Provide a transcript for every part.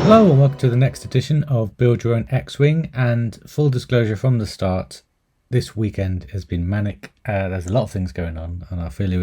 Hello and welcome to the next edition of Build Your Own X-Wing, and full disclosure from the start, this weekend has been manic. There's a lot of things going on and I'll fill you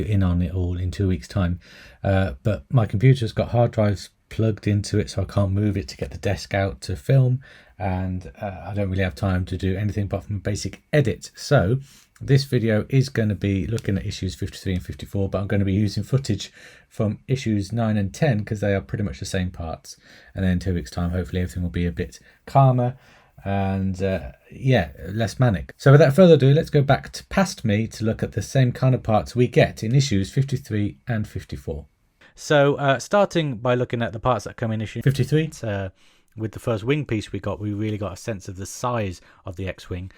in on it all in 2 weeks time, but my computer's got hard drives plugged into it, so I can't move it to get the desk out to film, and I don't really have time to do anything apart from a basic edit. So this video is going to be looking at issues 53 and 54, but I'm going to be using footage from issues 9 and 10 because they are pretty much the same parts. And then in 2 weeks time, hopefully everything will be a bit calmer and less manic. So without further ado, let's go back to past me to look at the same kind of parts we get in issues 53 and 54. So starting by looking at the parts that come in issue 53, with the first wing piece we really got a sense of the size of the X-Wing.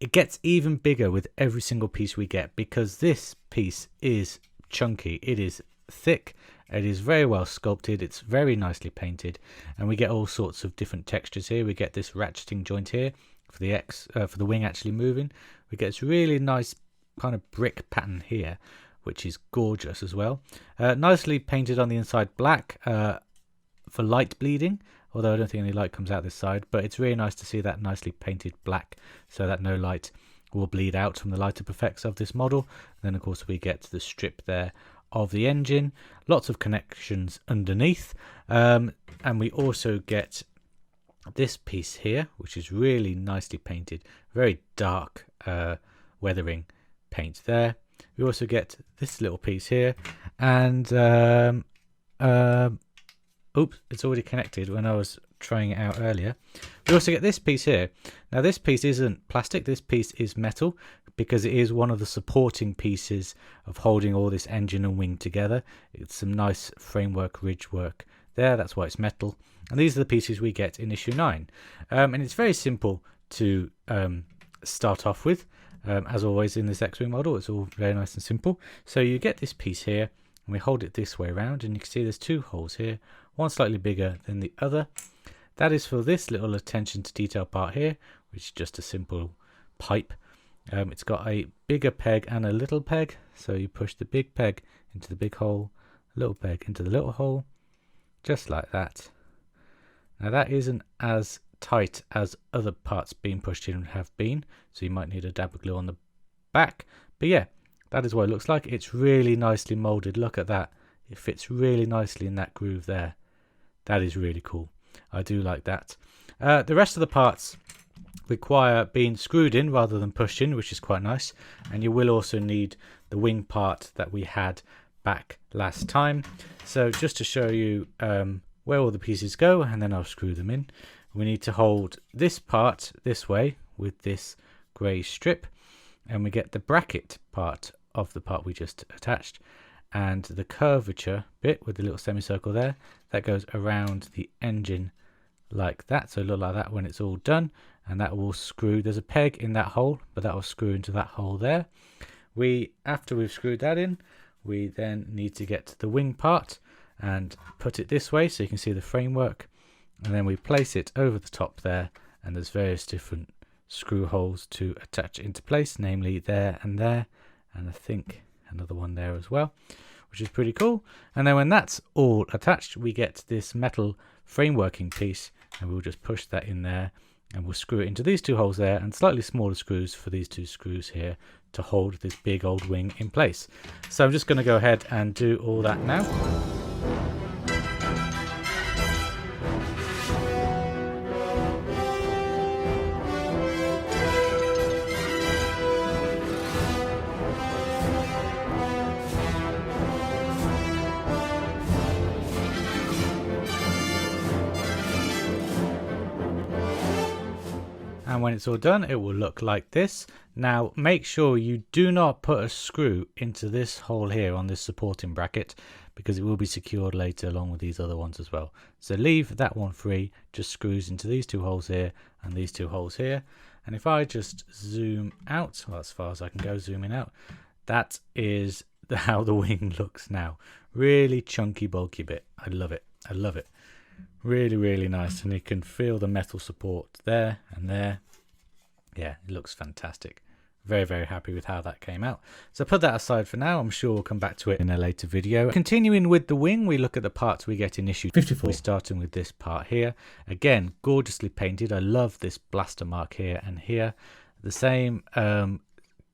It gets even bigger with every single piece we get because this piece is chunky. It is thick. It is very well sculpted. It's very nicely painted, and we get all sorts of different textures here. We get this ratcheting joint here for the wing actually moving. We get this really nice kind of brick pattern here, which is gorgeous as well. Nicely painted on the inside black for light bleeding, although I don't think any light comes out this side, but it's really nice to see that nicely painted black so that no light will bleed out from the light-up effects of this model. And then of course we get the strip there of the engine, lots of connections underneath, and we also get this piece here, which is really nicely painted, very dark weathering paint there. We also get this little piece here, and oops, it's already connected when I was trying it out earlier. We also get this piece here. Now this piece isn't plastic, this piece is metal because it is one of the supporting pieces of holding all this engine and wing together. It's some nice framework ridge work there, that's why it's metal. And these are the pieces we get in issue 9. And it's very simple to start off with. As always in this X-Wing model, it's all very nice and simple. So you get this piece here, and we hold it this way around, and you can see there's two holes here, one slightly bigger than the other. That is for this little attention to detail part here, which is just a simple pipe. It's got a bigger peg and a little peg, so you push the big peg into the big hole, little peg into the little hole, just like that. Now that isn't as tight as other parts being pushed in have been, so you might need a dab of glue on the back, but yeah, that is what it looks like. It's really nicely molded. Look at that, it fits really nicely in that groove there. That is really cool. I do like that. The rest of the parts require being screwed in rather than pushed in, which is quite nice, and you will also need the wing part that we had back last time. So just to show you where all the pieces go, and then I'll screw them in. We need to hold this part this way with this grey strip, and we get the bracket part of the part we just attached, and the curvature bit with the little semicircle there that goes around the engine like that, so it'll look like that when it's all done, and that will screw. There's a peg in that hole, but that will screw into that hole there. After we've screwed that in, we then need to get the wing part and put it this way so you can see the framework, and then we place it over the top there, and there's various different screw holes to attach into place, namely there, and I think another one there as well, which is pretty cool. And then when that's all attached, we get this metal frameworking piece, and we'll just push that in there, and we'll screw it into these two holes there, and slightly smaller screws for these two screws here to hold this big old wing in place. So I'm just going to go ahead and do all that now. And when it's all done, it will look like this. Now make sure you do not put a screw into this hole here on this supporting bracket, because it will be secured later along with these other ones as well. So leave that one free, just screws into these two holes here and these two holes here. And if I just zoom out, well, as far as I can go zooming out, that is how the wing looks now. Really chunky, bulky bit. I love it. I love it. Really, really nice, and you can feel the metal support there and there. Yeah, it looks fantastic. Very, very happy with how that came out. So put that aside for now. I'm sure we'll come back to it in a later video. Continuing with the wing, we look at the parts we get in issue 54. We're starting with this part here. Again, gorgeously painted. I love this blaster mark here and here. The same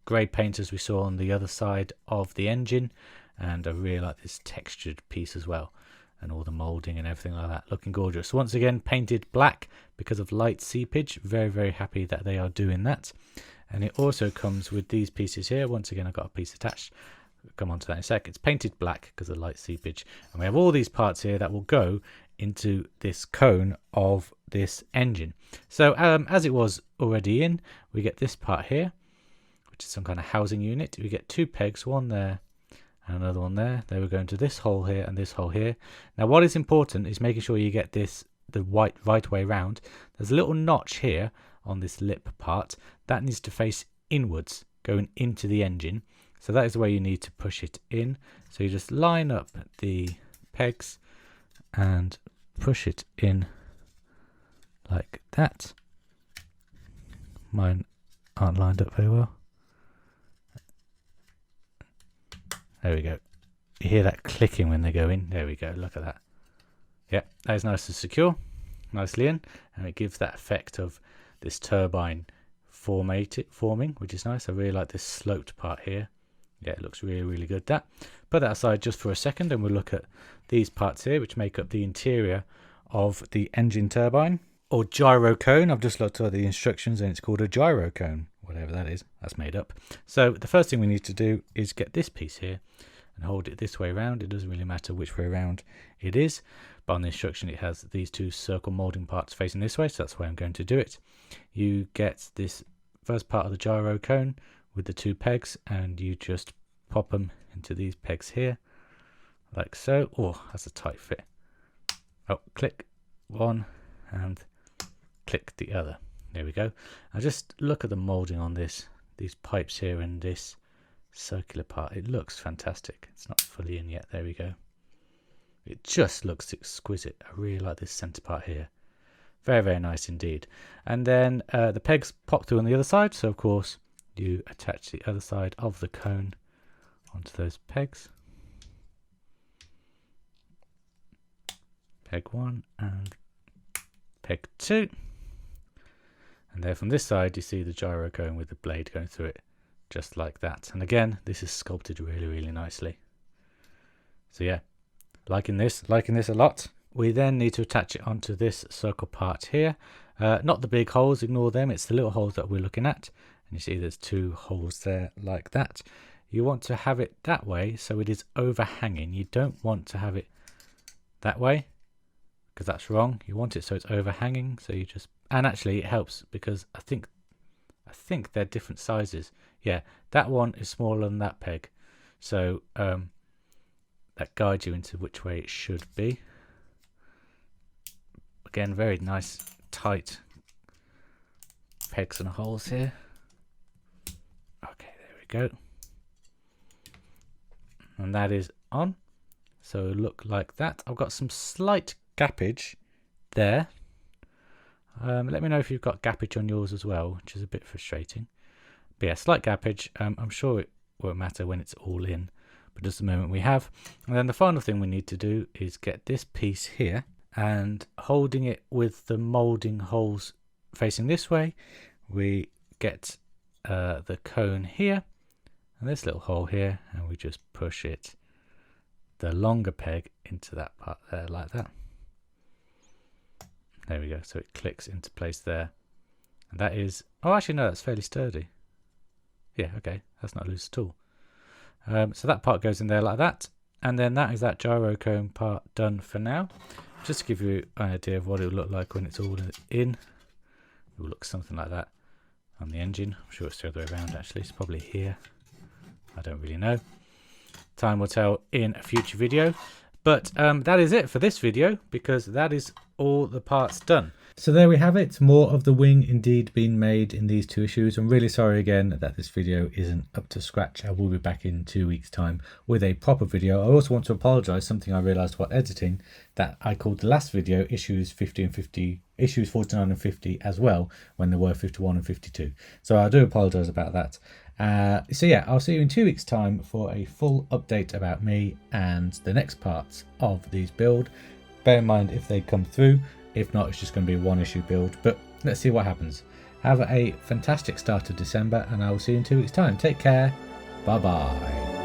grey paint as we saw on the other side of the engine. And I really like this textured piece as well. And all the moulding and everything like that, looking gorgeous. Once again, painted black because of light seepage. Very, very happy that they are doing that. And it also comes with these pieces here. Once again, I've got a piece attached. We'll come on to that in a sec. It's painted black because of light seepage. And we have all these parts here that will go into this cone of this engine. So as it was already in, we get this part here, which is some kind of housing unit. We get two pegs, one there and another one there. They will go into this hole here and this hole here. Now what is important is making sure you get this the right way round. There's a little notch here on this lip part that needs to face inwards, going into the engine. So that is the way you need to push it in. So you just line up the pegs and push it in like that. Mine aren't lined up very well. There we go. You hear that clicking when they go in. There we go. Look at that. Yeah, that is nice and secure. Nicely in. And it gives that effect of this turbine forming, which is nice. I really like this sloped part here. Yeah, it looks really, really good. That. Put that aside just for a second and we'll look at these parts here, which make up the interior of the engine turbine or gyro cone. I've just looked at the instructions and it's called a gyro cone, whatever that is. That's made up. So the first thing we need to do is get this piece here and hold it this way around. It doesn't really matter which way around it is, but on the instruction it has these two circle molding parts facing this way, so that's why I'm going to do it. You get this first part of the gyro cone with the two pegs and you just pop them into these pegs here like so. Oh, that's a tight fit. Oh, click one and click the other. There we go. Now just look at the molding on these pipes here and this circular part. It looks fantastic. It's not fully in yet. There we go. It just looks exquisite. I really like this center part here. Very, very nice indeed. And then the pegs pop through on the other side. So of course you attach the other side of the cone onto those pegs. Peg 1 and peg 2. And there from this side you see the gyro cone with the blade going through it, just like that. And again, this is sculpted really, really nicely. So yeah, liking this a lot. We then need to attach it onto this circle part here. Not the big holes, ignore them. It's the little holes that we're looking at. And you see there's two holes there like that. You want to have it that way so it is overhanging. You don't want to have it that way because that's wrong. You want it so it's overhanging. So you just, and actually it helps because I think they're different sizes. Yeah, that one is smaller than that peg. So that guides you into which way it should be. Again, very nice tight pegs and holes here. Okay, there we go. And that is on. So it'll look like that. I've got some slight gappage there. Let me know if you've got gappage on yours as well, which is a bit frustrating. But yeah, slight gappage. I'm sure it won't matter when it's all in, but just the moment we have. And then the final thing we need to do is get this piece here and holding it with the moulding holes facing this way, we get the cone here and this little hole here, and we just push it, the longer peg, into that part there like that. There we go. So it clicks into place there. And that is, oh, actually, no, that's fairly sturdy. Yeah, okay. That's not loose at all. So that part goes in there like that. And then that is that gyro cone part done for now. Just to give you an idea of what it will look like when it's all in. It will look something like that on the engine. I'm sure it's the other way around, actually. It's probably here. I don't really know. Time will tell in a future video. But that is it for this video, because that is all the parts done. So there we have it, more of the wing indeed being made in these two issues. I'm really sorry again that this video isn't up to scratch. I will be back in 2 weeks time with a proper video. I also want to apologise, something I realised while editing, that I called the last video issues 50 and 51 issues 49 and 50 as well when there were 51 and 52. So I do apologise about that. So yeah, I'll see you in 2 weeks' time for a full update about me and the next parts of these build. Bear in mind if they come through. If not, it's just going to be a 1-issue build. But let's see what happens. Have a fantastic start of December, and I will see you in 2 weeks' time. Take care. Bye bye.